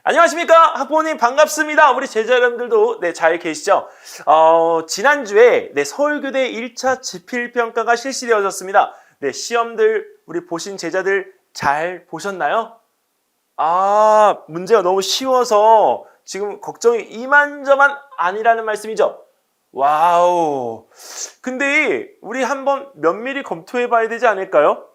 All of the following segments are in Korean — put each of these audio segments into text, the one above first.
안녕하십니까 학부모님 반갑습니다. 우리 제자 여러분들도 잘 계시죠? 지난주에 서울교대 1차 지필평가가 실시되어졌습니다. 시험들 우리 보신 제자들 잘 보셨나요? 문제가 너무 쉬워서 지금 걱정이 이만저만 아니라는 말씀이죠. 와우. 근데 우리 한번 면밀히 검토해 봐야 되지 않을까요?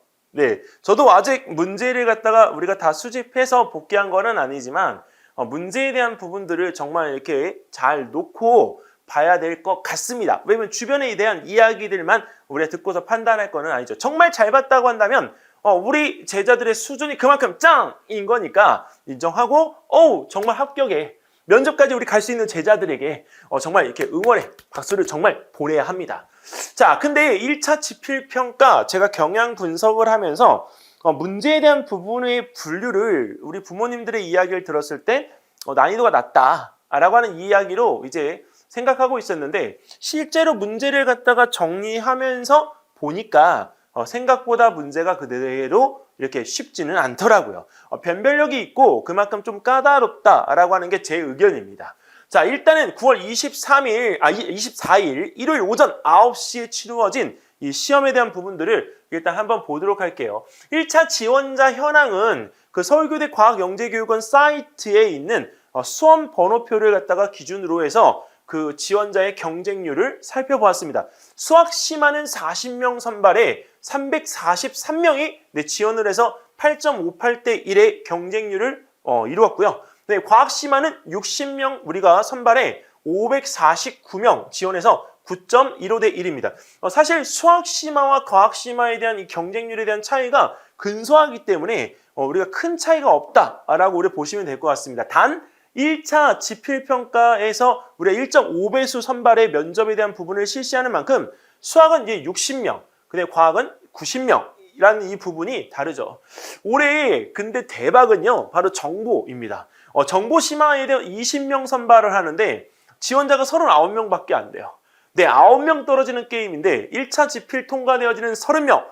저도 아직 문제를 갖다가 우리가 다 수집해서 복귀한 거는 아니지만 문제에 대한 부분들을 정말 이렇게 잘 놓고 봐야 될 것 같습니다. 왜냐면 주변에 대한 이야기들만 우리가 듣고서 판단할 거는 아니죠. 정말 잘 봤다고 한다면 우리 제자들의 수준이 그만큼 짱인 거니까 인정하고 정말 합격해. 면접까지 우리 갈 수 있는 제자들에게 정말 이렇게 응원의 박수를 정말 보내야 합니다. 자, 근데 1차 지필평가 제가 경향 분석을 하면서 문제에 대한 부분의 분류를 우리 부모님들의 이야기를 들었을 때 난이도가 낮다라고 하는 이야기로 이제 생각하고 있었는데 실제로 문제를 갖다가 정리하면서 보니까 생각보다 문제가 그대로 이렇게 쉽지는 않더라고요. 변별력이 있고 그만큼 좀 까다롭다라고 하는 게 제 의견입니다. 자, 일단은 9월 24일 일요일 오전 9시에 치루어진 이 시험에 대한 부분들을 일단 한번 보도록 할게요. 1차 지원자 현황은 그 서울교대 과학영재교육원 사이트에 있는 수험 번호표를 갖다가 기준으로 해서 그 지원자의 경쟁률을 살펴보았습니다. 수학 심화는 40명 선발에 343명이 지원을 해서 8.58대 1의 경쟁률을 이루었고요. 과학 심화는 60명 우리가 선발에 549명 지원해서 9.15대 1입니다. 사실 수학 심화와 과학 심화에 대한 이 경쟁률에 대한 차이가 근소하기 때문에 우리가 큰 차이가 없다라고 우리 보시면 될 것 같습니다. 단 1차 지필평가에서 우리가 1.5배수 선발의 면접에 대한 부분을 실시하는 만큼 수학은 이제 60명, 근데 과학은 90명이라는 이 부분이 다르죠. 올해 근데 대박은요, 바로 정보입니다. 정보 심화에 대한 20명 선발을 하는데 지원자가 39명밖에 안 돼요. 9명 떨어지는 게임인데 1차 지필 통과되어지는 30명.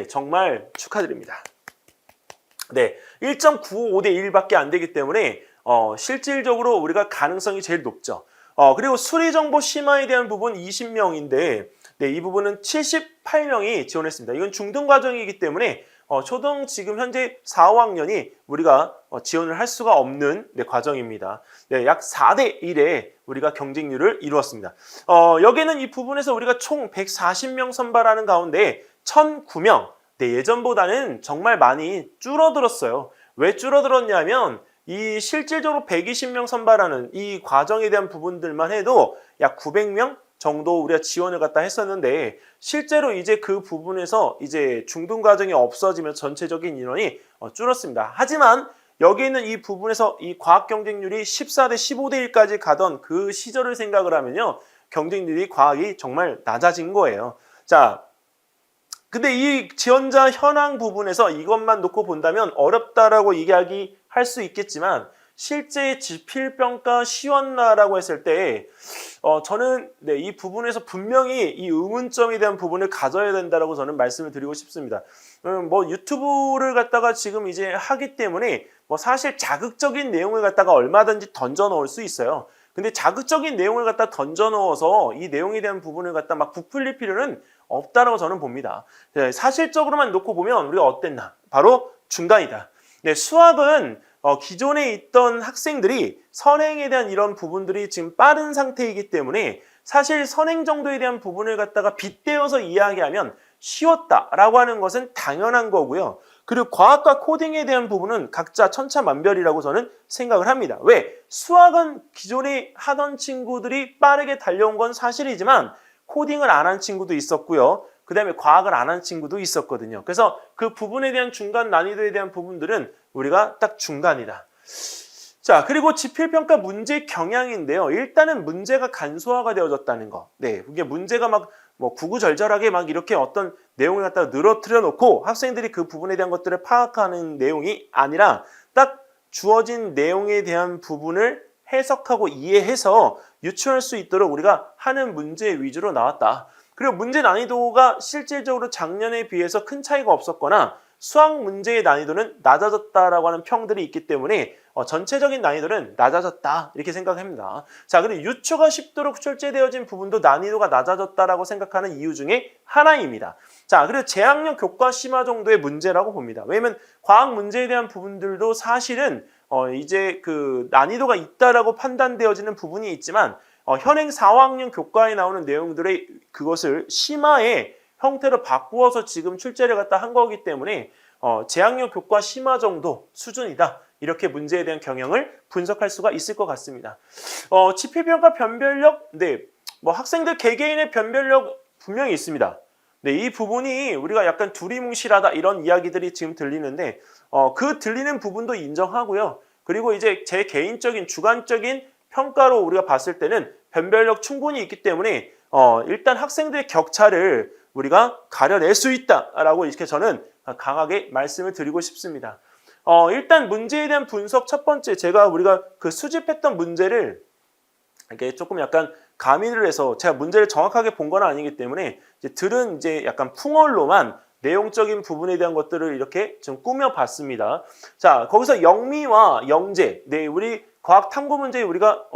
정말 축하드립니다. 1.95대 1밖에 안 되기 때문에 실질적으로 우리가 가능성이 제일 높죠. 그리고 수리정보 심화에 대한 부분 20명인데 이 부분은 78명이 지원했습니다. 이건 중등 과정이기 때문에 초등 지금 현재 4, 5학년이 우리가 지원을 할 수가 없는 과정입니다. 약 4대 1에 우리가 경쟁률을 이루었습니다. 여기는 이 부분에서 우리가 총 140명 선발하는 가운데 1009명, 예전보다는 정말 많이 줄어들었어요. 왜 줄어들었냐면 이 실질적으로 120명 선발하는 이 과정에 대한 부분들만 해도 약 900명 정도 우리가 지원을 갖다 했었는데 실제로 이제 그 부분에서 이제 중등 과정이 없어지면 전체적인 인원이 줄었습니다. 하지만 여기 있는 이 부분에서 이 과학 경쟁률이 14대 15대 1까지 가던 그 시절을 생각을 하면요, 경쟁률이 과학이 정말 낮아진 거예요. 자, 근데 이 지원자 현황 부분에서 이것만 놓고 본다면 어렵다라고 이야기할 수 있겠지만 실제 지필평가 쉬웠나라고 했을 때 저는 이 부분에서 분명히 이 의문점에 대한 부분을 가져야 된다라고 저는 말씀을 드리고 싶습니다. 유튜브를 갖다가 지금 이제 하기 때문에 사실 자극적인 내용을 갖다가 얼마든지 던져 넣을 수 있어요. 근데 자극적인 내용을 갖다 던져 넣어서 이 내용에 대한 부분을 갖다 막 부풀릴 필요는 없다라고 저는 봅니다. 사실적으로만 놓고 보면 우리가 어땠나? 바로 중간이다. 수학은 기존에 있던 학생들이 선행에 대한 이런 부분들이 지금 빠른 상태이기 때문에 사실 선행 정도에 대한 부분을 갖다가 빗대어서 이야기하면 쉬웠다라고 하는 것은 당연한 거고요. 그리고 과학과 코딩에 대한 부분은 각자 천차만별이라고 저는 생각을 합니다. 왜? 수학은 기존에 하던 친구들이 빠르게 달려온 건 사실이지만 코딩을 안 한 친구도 있었고요. 그 다음에 과학을 안 한 친구도 있었거든요. 그래서 그 부분에 대한 중간 난이도에 대한 부분들은 우리가 딱 중간이다. 자, 그리고 지필평가 문제 경향인데요. 일단은 문제가 간소화가 되어졌다는 거. 이게 문제가 막 구구절절하게 막 이렇게 어떤 내용을 갖다가 늘어뜨려 놓고 학생들이 그 부분에 대한 것들을 파악하는 내용이 아니라 딱 주어진 내용에 대한 부분을 해석하고 이해해서 유추할 수 있도록 우리가 하는 문제 위주로 나왔다. 그리고 문제 난이도가 실질적으로 작년에 비해서 큰 차이가 없었거나 수학 문제의 난이도는 낮아졌다라고 하는 평들이 있기 때문에 전체적인 난이도는 낮아졌다 이렇게 생각합니다. 자, 그리고 유추가 쉽도록 출제되어진 부분도 난이도가 낮아졌다라고 생각하는 이유 중에 하나입니다. 자, 그리고 재학력 교과 심화 정도의 문제라고 봅니다. 왜냐면 과학 문제에 대한 부분들도 사실은 이제 그 난이도가 있다라고 판단되어지는 부분이 있지만 현행 4학년 교과에 나오는 내용들의 그것을 심화의 형태로 바꾸어서 지금 출제를 갖다 한 거기 때문에 재학력 교과 심화 정도 수준이다. 이렇게 문제에 대한 경향을 분석할 수가 있을 것 같습니다. 지필평가 변별력, 네, 뭐 학생들 개개인의 변별력 분명히 있습니다. 네, 이 부분이 우리가 약간 두리뭉실하다 이런 이야기들이 지금 들리는데 그 들리는 부분도 인정하고요. 그리고 이제 제 개인적인 주관적인 평가로 우리가 봤을 때는 변별력 충분히 있기 때문에 일단 학생들의 격차를 우리가 가려낼 수 있다라고 이렇게 저는 강하게 말씀을 드리고 싶습니다. 일단 문제에 대한 분석 첫 번째 우리가 그 수집했던 문제를 이렇게 조금 약간 가미를 해서 제가 문제를 정확하게 본 건 아니기 때문에 들은 이제 약간 풍월로만 내용적인 부분에 대한 것들을 이렇게 좀 꾸며봤습니다. 자, 거기서 영미와 영재, 네, 우리 과학 탐구 문제에 우리가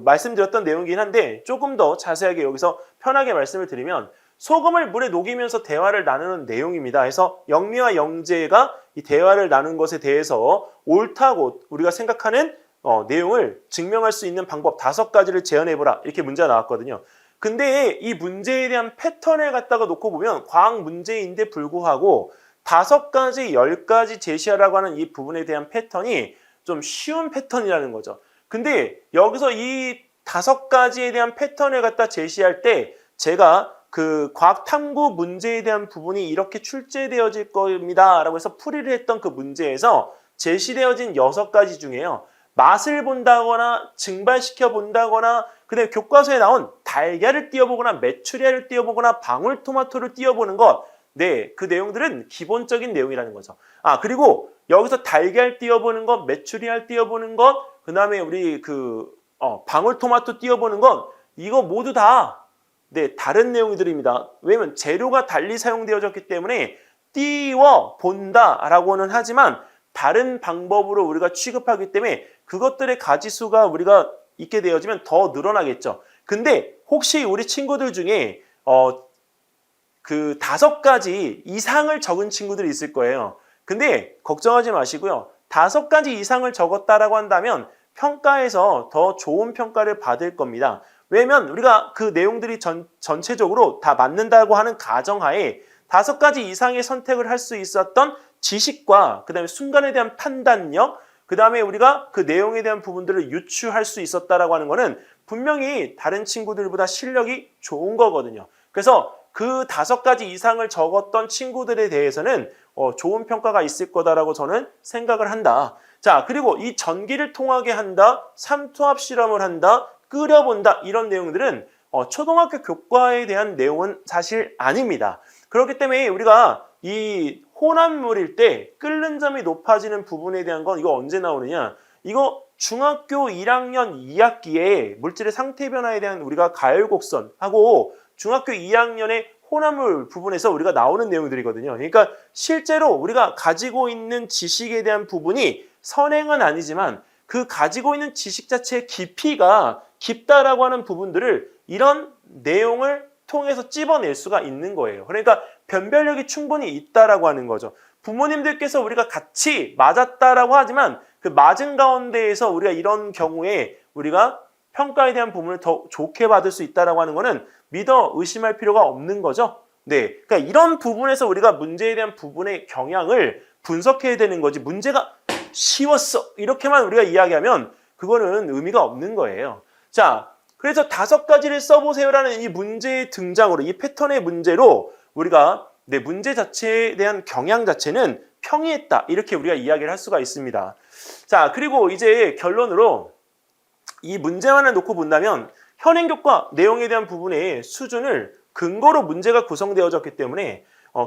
말씀드렸던 내용이긴 한데 조금 더 자세하게 여기서 편하게 말씀을 드리면 소금을 물에 녹이면서 대화를 나누는 내용입니다. 그래서 영미와 영재가 이 대화를 나눈 것에 대해서 옳다고 우리가 생각하는 내용을 증명할 수 있는 방법 5가지를 제안해보라 이렇게 문제가 나왔거든요. 근데 이 문제에 대한 패턴을 갖다가 놓고 보면 과학 문제인데 불구하고 5가지, 10가지 제시하라고 하는 이 부분에 대한 패턴이 좀 쉬운 패턴이라는 거죠. 근데 여기서 이 5가지에 대한 패턴을 갖다 제시할 때 제가 그 과학 탐구 문제에 대한 부분이 이렇게 출제되어질 겁니다 라고 해서 풀이를 했던 그 문제에서 제시되어진 6가지 중에요. 맛을 본다거나 증발시켜 본다거나 그다음에 교과서에 나온 달걀을 띄워보거나 메추리알을 띄워보거나 방울토마토를 띄워보는 것, 네, 그 내용들은 기본적인 내용이라는 거죠. 그리고 여기서 달걀 띄워보는 것, 메추리알 띄워보는 것, 그 다음에 우리 방울토마토 띄워보는 것, 이거 모두 다 네, 다른 내용들입니다. 왜냐면 재료가 달리 사용되어졌기 때문에 띄워 본다라고는 하지만 다른 방법으로 우리가 취급하기 때문에 그것들의 가지수가 우리가 있게 되어지면 더 늘어나겠죠. 근데 혹시 우리 친구들 중에 그 5가지 이상을 적은 친구들이 있을 거예요. 근데 걱정하지 마시고요. 5가지 이상을 적었다라고 한다면 평가에서 더 좋은 평가를 받을 겁니다. 왜냐면 우리가 그 내용들이 전체적으로 다 맞는다고 하는 가정하에 5가지 이상의 선택을 할 수 있었던 지식과 그 다음에 순간에 대한 판단력, 그 다음에 우리가 그 내용에 대한 부분들을 유추할 수 있었다라고 하는 거는 분명히 다른 친구들보다 실력이 좋은 거거든요. 그래서 그 5가지 이상을 적었던 친구들에 대해서는 좋은 평가가 있을 거다라고 저는 생각을 한다. 자, 그리고 이 전기를 통하게 한다, 삼투압 실험을 한다, 끓여본다 이런 내용들은 초등학교 교과에 대한 내용은 사실 아닙니다. 그렇기 때문에 우리가 이 혼합물일 때 끓는 점이 높아지는 부분에 대한 건 이거 언제 나오느냐? 이거 중학교 1학년 2학기에 물질의 상태 변화에 대한 우리가 가열곡선하고 중학교 2학년의 혼합물 부분에서 우리가 나오는 내용들이거든요. 그러니까 실제로 우리가 가지고 있는 지식에 대한 부분이 선행은 아니지만 그 가지고 있는 지식 자체의 깊이가 깊다라고 하는 부분들을 이런 내용을 통해서 찝어낼 수가 있는 거예요. 그러니까 변별력이 충분히 있다라고 하는 거죠. 부모님들께서 우리가 같이 맞았다라고 하지만 그 맞은 가운데에서 우리가 이런 경우에 우리가 평가에 대한 부분을 더 좋게 받을 수 있다라고 하는 거는 믿어 의심할 필요가 없는 거죠. 네, 그러니까 이런 부분에서 우리가 문제에 대한 부분의 경향을 분석해야 되는 거지. 문제가 쉬웠어 이렇게만 우리가 이야기하면 그거는 의미가 없는 거예요. 자, 그래서 5가지를 써보세요라는 이 문제의 등장으로 이 패턴의 문제로 우리가 문제 자체에 대한 경향 자체는 평이했다 이렇게 우리가 이야기를 할 수가 있습니다. 자, 그리고 이제 결론으로 이 문제만을 놓고 본다면 현행 교과 내용에 대한 부분의 수준을 근거로 문제가 구성되어졌기 때문에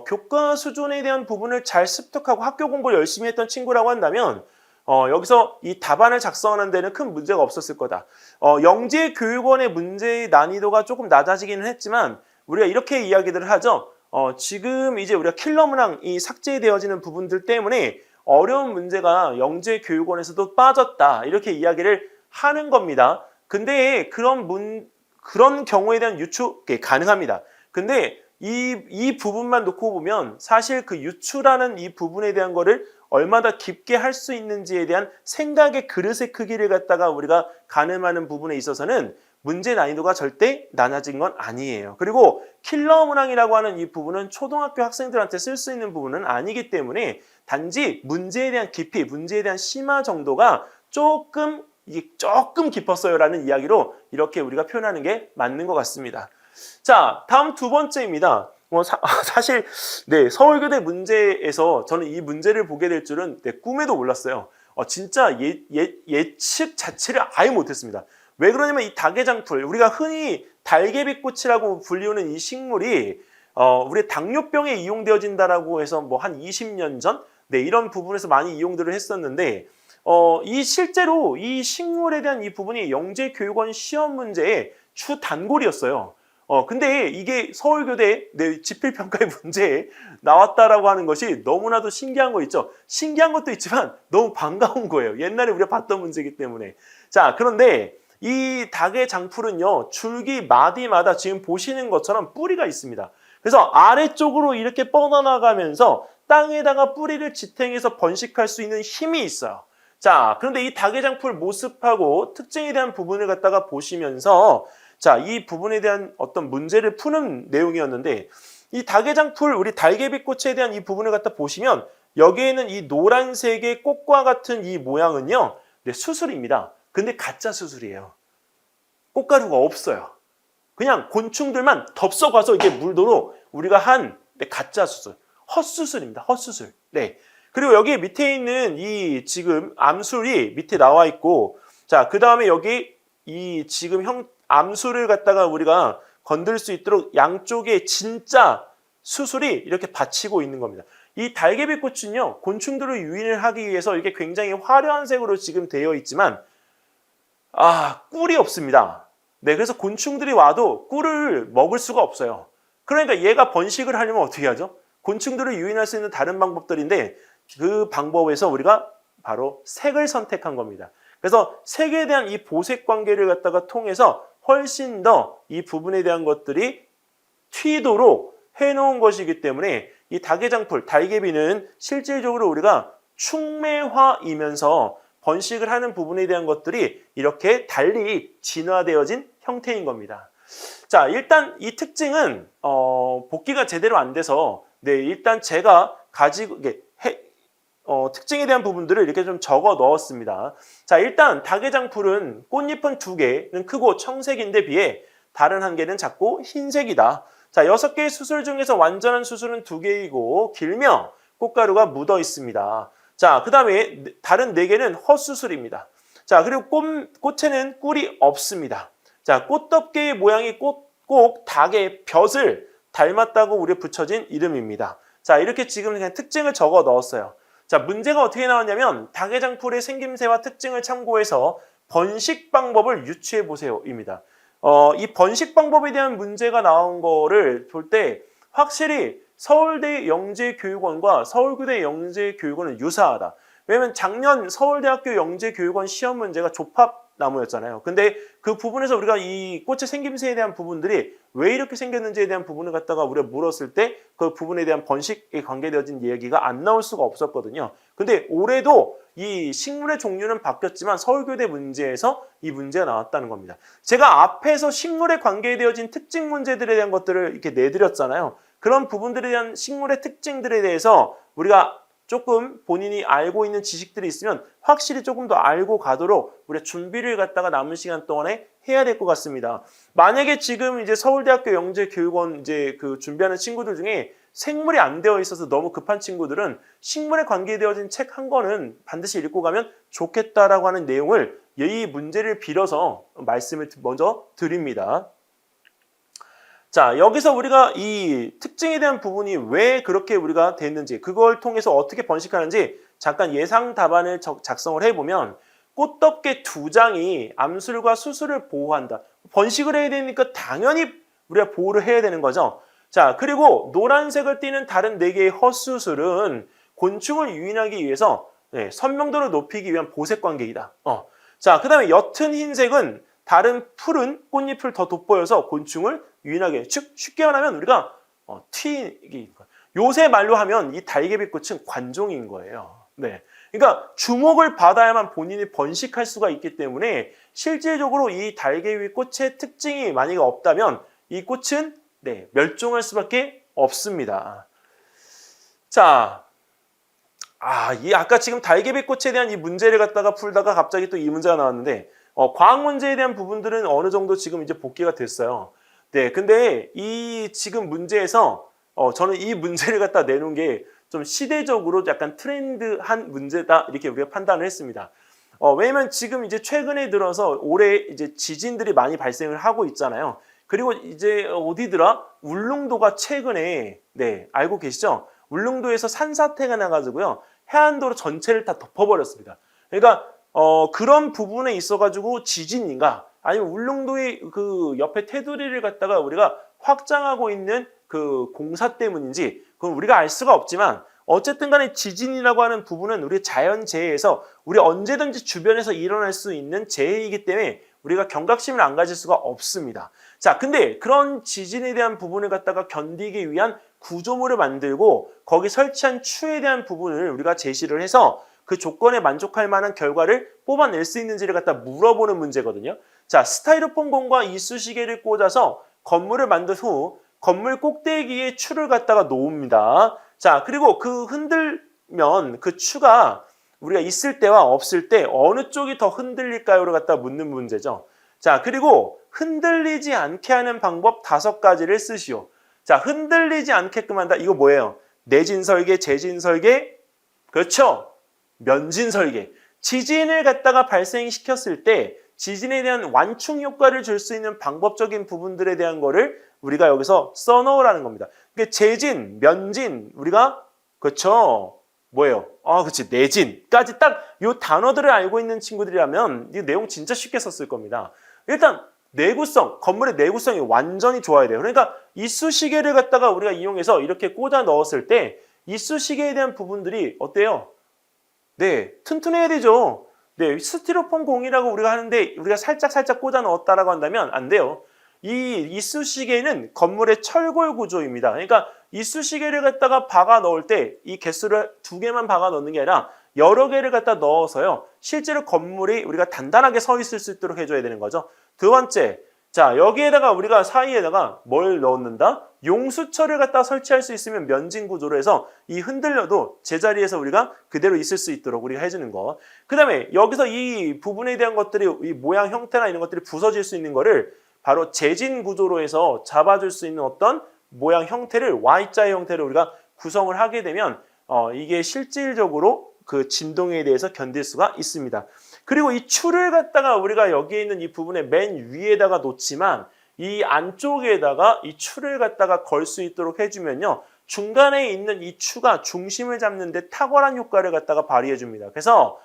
교과 수준에 대한 부분을 잘 습득하고 학교 공부를 열심히 했던 친구라고 한다면 여기서 이 답안을 작성하는 데는 큰 문제가 없었을 거다. 영재교육원의 문제의 난이도가 조금 낮아지기는 했지만 우리가 이렇게 이야기들을 하죠. 지금 이제 우리가 킬러 문항이 삭제되어지는 부분들 때문에 어려운 문제가 영재교육원에서도 빠졌다. 이렇게 이야기를 하는 겁니다. 근데 그런 경우에 대한 유추가 가능합니다. 근데 이 부분만 놓고 보면 사실 그 유추라는 이 부분에 대한 거를 얼마나 깊게 할 수 있는지에 대한 생각의 그릇의 크기를 갖다가 우리가 가늠하는 부분에 있어서는 문제 난이도가 절대 낮아진 건 아니에요. 그리고 킬러 문항이라고 하는 이 부분은 초등학교 학생들한테 쓸 수 있는 부분은 아니기 때문에 단지 문제에 대한 깊이, 문제에 대한 심화 정도가 조금 깊었어요라는 이야기로 이렇게 우리가 표현하는 게 맞는 것 같습니다. 자, 다음 두 번째입니다. 사실 서울교대 문제에서 저는 이 문제를 보게 될 줄은 꿈에도 몰랐어요. 진짜 예측 자체를 아예 못했습니다. 왜 그러냐면 이 닭의장풀, 우리가 흔히 달개비꽃이라고 불리우는 이 식물이 우리 당뇨병에 이용되어진다라고 해서 뭐 한 20년 전 이런 부분에서 많이 이용들을 했었는데 실제로 이 식물에 대한 이 부분이 영재교육원 시험 문제의 주 단골이었어요. 근데 이게 서울교대 지필평가의 문제에 나왔다라고 하는 것이 너무나도 신기한 거 있죠. 신기한 것도 있지만 너무 반가운 거예요. 옛날에 우리가 봤던 문제이기 때문에. 자, 그런데 이 닭의 장풀은요, 줄기 마디마다 지금 보시는 것처럼 뿌리가 있습니다. 그래서 아래쪽으로 이렇게 뻗어나가면서 땅에다가 뿌리를 지탱해서 번식할 수 있는 힘이 있어요. 자, 그런데 이 닭의 장풀 모습하고 특징에 대한 부분을 갖다가 보시면서 자, 이 부분에 대한 어떤 문제를 푸는 내용이었는데 이 닭의 장풀, 우리 달개비꽃에 대한 이 부분을 갖다 보시면 여기에는 이 노란색의 꽃과 같은 이 모양은요, 수술입니다. 근데 가짜 수술이에요. 꽃가루가 없어요. 그냥 곤충들만 덥석와서 이게 물도록 우리가 한 가짜 수술, 헛수술입니다. 헛수술. 네. 그리고 여기 밑에 있는 이 지금 암술이 밑에 나와 있고, 자, 그 다음에 여기 이 지금 암술을 갖다가 우리가 건들 수 있도록 양쪽에 진짜 수술이 이렇게 받치고 있는 겁니다. 이 달개비꽃은요, 곤충들을 유인을 하기 위해서 이게 굉장히 화려한 색으로 지금 되어 있지만, 꿀이 없습니다. 네, 그래서 곤충들이 와도 꿀을 먹을 수가 없어요. 그러니까 얘가 번식을 하려면 어떻게 하죠? 곤충들을 유인할 수 있는 다른 방법들인데 그 방법에서 우리가 바로 색을 선택한 겁니다. 그래서 색에 대한 이 보색 관계를 갖다가 통해서 훨씬 더 이 부분에 대한 것들이 튀도록 해놓은 것이기 때문에 이 닭의 장풀, 달개비는 실질적으로 우리가 충매화이면서 번식을 하는 부분에 대한 것들이 이렇게 달리 진화되어진 형태인 겁니다. 자, 일단 이 특징은 복기가 제대로 안 돼서 일단 제가 가지고 특징에 대한 부분들을 이렇게 좀 적어 넣었습니다. 자, 일단 닭의 장풀은 꽃잎은 2개는 크고 청색인데 비해 다른 1개는 작고 흰색이다. 자, 6개의 수술 중에서 완전한 수술은 2개이고 길며 꽃가루가 묻어 있습니다. 자, 그 다음에 다른 4개는 헛수술입니다. 자, 그리고 꽃에는 꿀이 없습니다. 자, 꽃덮개의 모양이 꼭 닭의 벼슬 닮았다고 우리 붙여진 이름입니다. 자, 이렇게 지금 그냥 특징을 적어 넣었어요. 자, 문제가 어떻게 나왔냐면 닭의 장풀의 생김새와 특징을 참고해서 번식 방법을 유추해 보세요입니다. 이 번식 방법에 대한 문제가 나온 거를 볼 때 확실히 서울대 영재교육원과 서울교대 영재교육원은 유사하다. 왜냐면 작년 서울대학교 영재교육원 시험 문제가 조팝나무였잖아요. 근데 그 부분에서 우리가 이 꽃의 생김새에 대한 부분들이 왜 이렇게 생겼는지에 대한 부분을 갖다가 우리가 물었을 때 그 부분에 대한 번식에 관계되어진 이야기가 안 나올 수가 없었거든요. 근데 올해도 이 식물의 종류는 바뀌었지만 서울교대 문제에서 이 문제가 나왔다는 겁니다. 제가 앞에서 식물에 관계되어진 특징 문제들에 대한 것들을 이렇게 내드렸잖아요. 그런 부분들에 대한 식물의 특징들에 대해서 우리가 조금 본인이 알고 있는 지식들이 있으면 확실히 조금 더 알고 가도록 우리가 준비를 갖다가 남은 시간 동안에 해야 될 것 같습니다. 만약에 지금 이제 서울대학교 영재교육원 이제 그 준비하는 친구들 중에 생물이 안 되어 있어서 너무 급한 친구들은 식물에 관계되어진 책 한 권은 반드시 읽고 가면 좋겠다라고 하는 내용을 이 문제를 빌어서 말씀을 먼저 드립니다. 자, 여기서 우리가 이 특징에 대한 부분이 왜 그렇게 우리가 됐는지, 그걸 통해서 어떻게 번식하는지 잠깐 예상 답안을 작성을 해보면 꽃덮개 2장이 암술과 수술을 보호한다. 번식을 해야 되니까 당연히 우리가 보호를 해야 되는 거죠. 자, 그리고 노란색을 띠는 다른 4개의 헛수술은 곤충을 유인하기 위해서 선명도를 높이기 위한 보색 관계이다. 자, 그 다음에 옅은 흰색은 다른 푸른 꽃잎을 더 돋보여서 곤충을 유인하게. 쉽게 말하면 우리가 요새 말로 하면 이 달개비꽃은 관종인 거예요. 네. 그러니까 주목을 받아야만 본인이 번식할 수가 있기 때문에 실질적으로 이 달개비꽃의 특징이 만약에 없다면 이 꽃은 멸종할 수밖에 없습니다. 자, 아까 지금 달개비꽃에 대한 이 문제를 갖다가 풀다가 갑자기 또 이 문제가 나왔는데 과학 문제에 대한 부분들은 어느 정도 지금 이제 복귀가 됐어요. 네, 근데 이 지금 문제에서 저는 이 문제를 갖다 내놓은 게 좀 시대적으로 약간 트렌드한 문제다 이렇게 우리가 판단을 했습니다. 왜냐면 지금 이제 최근에 들어서 올해 이제 지진들이 많이 발생을 하고 있잖아요. 그리고 이제 어디더라? 울릉도가 최근에 알고 계시죠? 울릉도에서 산사태가 나가지고요 해안도로 전체를 다 덮어버렸습니다. 그러니까 그런 부분에 있어가지고 지진인가 아니면 울릉도의 그 옆에 테두리를 갖다가 우리가 확장하고 있는 그 공사 때문인지 그건 우리가 알 수가 없지만 어쨌든 간에 지진이라고 하는 부분은 우리 자연재해에서 우리 언제든지 주변에서 일어날 수 있는 재해이기 때문에 우리가 경각심을 안 가질 수가 없습니다. 자, 근데 그런 지진에 대한 부분을 갖다가 견디기 위한 구조물을 만들고 거기 설치한 추에 대한 부분을 우리가 제시를 해서 그 조건에 만족할 만한 결과를 뽑아낼 수 있는지를 갖다 물어보는 문제거든요. 자, 스타이로폼 공과 이쑤시개를 꽂아서 건물을 만든 후 건물 꼭대기에 추를 갖다가 놓습니다. 자, 그리고 그 흔들면 그 추가 우리가 있을 때와 없을 때 어느 쪽이 더 흔들릴까요를 갖다 묻는 문제죠. 자, 그리고 흔들리지 않게 하는 방법 5가지를 쓰시오. 자, 흔들리지 않게끔 한다. 이거 뭐예요? 내진 설계, 재진 설계, 그렇죠? 면진 설계. 지진을 갖다가 발생시켰을 때 지진에 대한 완충 효과를 줄 수 있는 방법적인 부분들에 대한 거를 우리가 여기서 써놓으라는 겁니다. 그러니까 재진, 면진, 우리가 그렇죠? 뭐예요? 그렇지. 내진까지 딱 이 단어들을 알고 있는 친구들이라면 이 내용 진짜 쉽게 썼을 겁니다. 일단 내구성, 건물의 내구성이 완전히 좋아야 돼요. 그러니까 이쑤시개를 갖다가 우리가 이용해서 이렇게 꽂아 넣었을 때 이쑤시개에 대한 부분들이 어때요? 튼튼해야 되죠. 스티로폼 공이라고 우리가 하는데 우리가 살짝 꽂아 넣었다라고 한다면 안 돼요. 이 이쑤시개는 건물의 철골 구조입니다. 그러니까 이쑤시개를 갖다가 박아 넣을 때 이 개수를 2개만 박아 넣는 게 아니라 여러 개를 갖다 넣어서요. 실제로 건물이 우리가 단단하게 서 있을 수 있도록 해줘야 되는 거죠. 두 번째, 자 여기에다가 우리가 사이에다가 뭘 넣는다? 용수철을 갖다 설치할 수 있으면 면진 구조로 해서 이 흔들려도 제자리에서 우리가 그대로 있을 수 있도록 우리가 해주는 거. 그 다음에 여기서 이 부분에 대한 것들이 이 모양 형태나 이런 것들이 부서질 수 있는 거를 바로 재진 구조로 해서 잡아줄 수 있는 어떤 모양 형태를 Y자의 형태를 우리가 구성을 하게 되면 이게 실질적으로 그 진동에 대해서 견딜 수가 있습니다. 그리고 이 추를 갖다가 우리가 여기에 있는 이 부분의 맨 위에다가 놓지만 이 안쪽에다가 이 추를 갖다가 걸 수 있도록 해주면요. 중간에 있는 이 추가 중심을 잡는 데 탁월한 효과를 갖다가 발휘해 줍니다. 그래서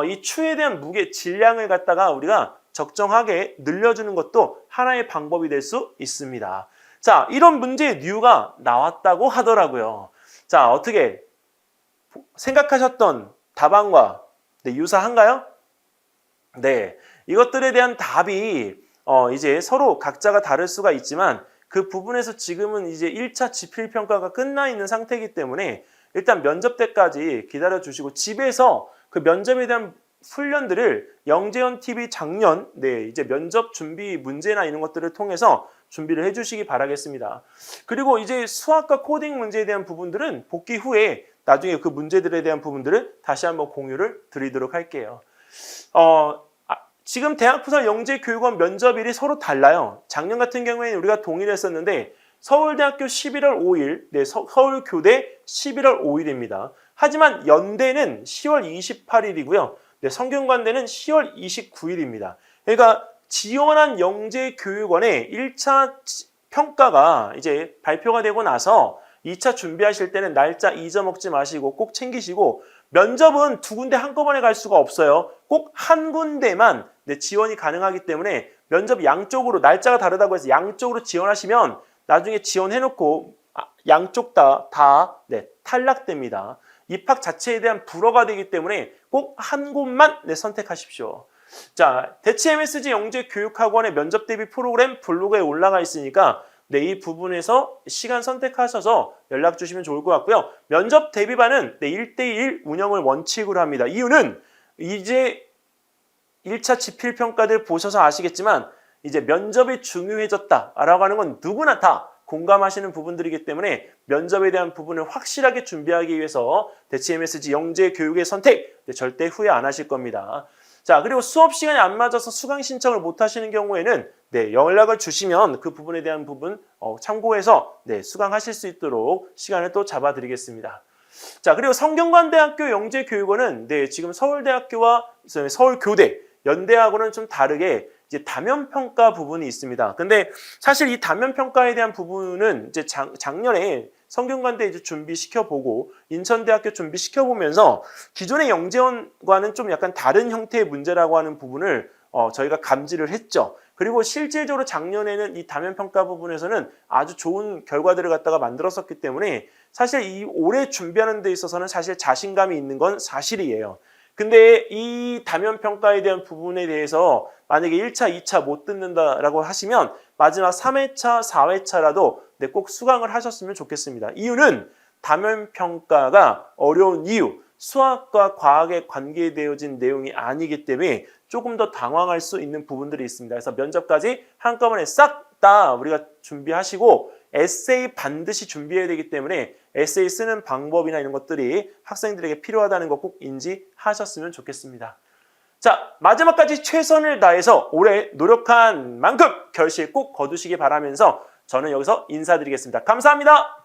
이 추에 대한 무게, 질량을 갖다가 우리가 적정하게 늘려주는 것도 하나의 방법이 될 수 있습니다. 자, 이런 문제의 류가 나왔다고 하더라고요. 자, 어떻게 생각하셨던 답안과 유사한가요? 네, 이것들에 대한 답이 이제 서로 각자가 다를 수가 있지만 그 부분에서 지금은 이제 1차 지필평가가 끝나 있는 상태이기 때문에 일단 면접 때까지 기다려 주시고 집에서 그 면접에 대한 훈련들을 영재현TV 작년 이제 면접 준비 문제나 이런 것들을 통해서 준비를 해주시기 바라겠습니다. 그리고 이제 수학과 코딩 문제에 대한 부분들은 복귀 후에 나중에 그 문제들에 대한 부분들을 다시 한번 공유를 드리도록 할게요. 지금 대학부설 영재교육원 면접일이 서로 달라요. 작년 같은 경우에는 우리가 동일했었는데 서울대학교 11월 5일, 서울교대 11월 5일입니다. 하지만 연대는 10월 28일이고요. 성균관대는 10월 29일입니다. 그러니까 지원한 영재교육원의 1차 평가가 이제 발표가 되고 나서 2차 준비하실 때는 날짜 잊어먹지 마시고 꼭 챙기시고 면접은 2군데 한꺼번에 갈 수가 없어요. 꼭 한 군데만 지원이 가능하기 때문에 면접 양쪽으로 날짜가 다르다고 해서 양쪽으로 지원하시면 나중에 지원해놓고 양쪽 다 탈락됩니다. 입학 자체에 대한 불허가 되기 때문에 꼭 한 곳만 선택하십시오. 자, 대치 MSG 영재교육학원의 면접 대비 프로그램 블로그에 올라가 있으니까 이 부분에서 시간 선택하셔서 연락 주시면 좋을 것 같고요. 면접 대비반은 1대1 운영을 원칙으로 합니다. 이유는 이제 1차 지필평가들 보셔서 아시겠지만 이제 면접이 중요해졌다라고 하는 건 누구나 다 공감하시는 부분들이기 때문에 면접에 대한 부분을 확실하게 준비하기 위해서 대치 MSG 영재교육의 선택 절대 후회 안 하실 겁니다. 자, 그리고 수업 시간이 안 맞아서 수강 신청을 못 하시는 경우에는 연락을 주시면 그 부분에 대한 부분 참고해서 수강하실 수 있도록 시간을 또 잡아드리겠습니다. 자, 그리고 성균관대학교 영재교육원은 지금 서울대학교와 서울교대, 연대하고는 좀 다르게 이제 다면평가 부분이 있습니다. 근데 사실 이 다면평가에 대한 부분은 이제 작년에 성균관대 이제 준비시켜보고 인천대학교 준비시켜보면서 기존의 영재원과는 좀 약간 다른 형태의 문제라고 하는 부분을 저희가 감지를 했죠. 그리고 실질적으로 작년에는 이 다면평가 부분에서는 아주 좋은 결과들을 갖다가 만들었었기 때문에 사실 이 올해 준비하는 데 있어서는 사실 자신감이 있는 건 사실이에요. 근데 이 다면평가에 대한 부분에 대해서 만약에 1차, 2차 못 듣는다라고 하시면 마지막 3회차, 4회차라도 꼭 수강을 하셨으면 좋겠습니다. 이유는 다면평가가 어려운 이유, 수학과 과학에 관계되어진 내용이 아니기 때문에 조금 더 당황할 수 있는 부분들이 있습니다. 그래서 면접까지 한꺼번에 싹 다 우리가 준비하시고 에세이 반드시 준비해야 되기 때문에 에세이 쓰는 방법이나 이런 것들이 학생들에게 필요하다는 거 꼭 인지하셨으면 좋겠습니다. 자, 마지막까지 최선을 다해서 올해 노력한 만큼 결실 꼭 거두시기 바라면서 저는 여기서 인사드리겠습니다. 감사합니다.